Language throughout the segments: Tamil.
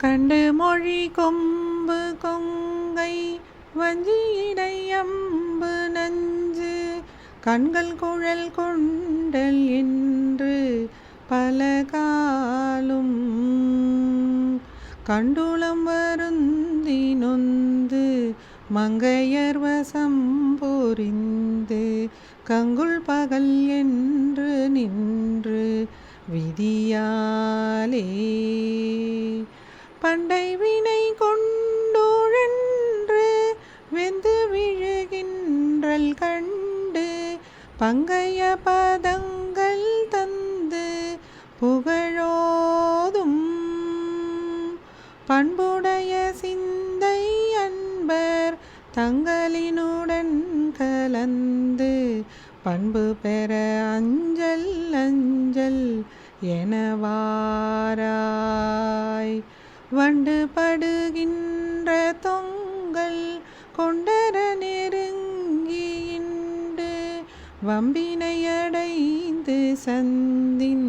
கண்டு மொழி கொம்பு கொங்கை வஞ்சியிடை அம்பு நஞ்சு கண்கள் குழல் கொண்டல் என்று பல காலும் கண்டுளம் வருந்தி நொந்து மங்கையர் வசம் புரிந்து கங்குல் பகல் என்று நின்று விதியாலே பண்டை வினை கொண்டுழன்று வெந்து விழுகின்றல் கண்டு பங்கைய பதங்கள் தந்து புகழோதும் பண்புடைய சிந்தை அன்பர் தங்களினுடன் கலந்து பண்பு பெற அஞ்சல் அஞ்சல் எனவாராய் வண்டு படுகின்ற தொங்கல் கொண்டர நெருங்கியிண்டு வம்பினையடைந்து சந்தின்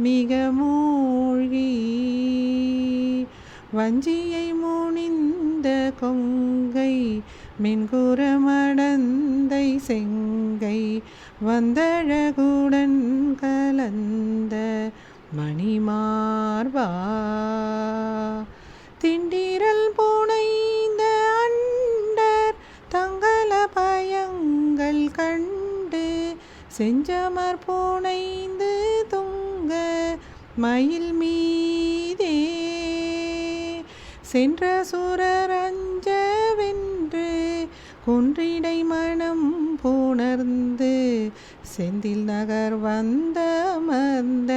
மிக மூழ்கி வஞ்சியை முனிந்த கொங்கை மின்குரமடந்தை செங்கை வந்தழகுடன் கலந்த மணிமார்பா திண்டிரல் புனைந்த அண்டர் தங்கள பயங்கள் கண்டு செஞ்சமர் புனைந்து துங்க மயில் மீதே சென்ற சுரர் அஞ்ச வென்று குன்றிடை மனம் புணர்ந்து செந்தில் நகர் வந்த அமர்ந்த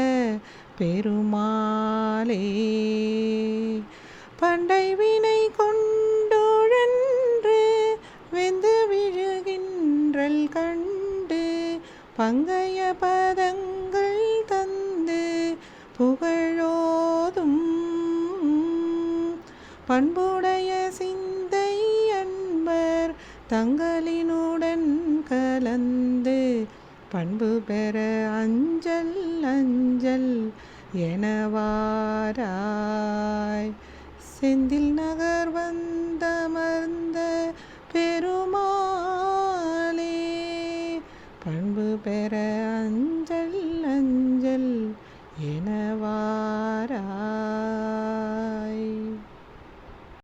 பெருமாளே பண்டை வினை கொண்டுழன்று வெந்து விழுகின்றல் கண்டு பங்கைய பதங்கள் தந்து புகழோதும் பண்புடைய சிந்தை அன்பர் தங்களினுடன் கலந்து பண்பு பெற அஞ்சல் அஞ்சல் எனவாராய் செந்தில் நகர் வந்தமர்ந்த பெரு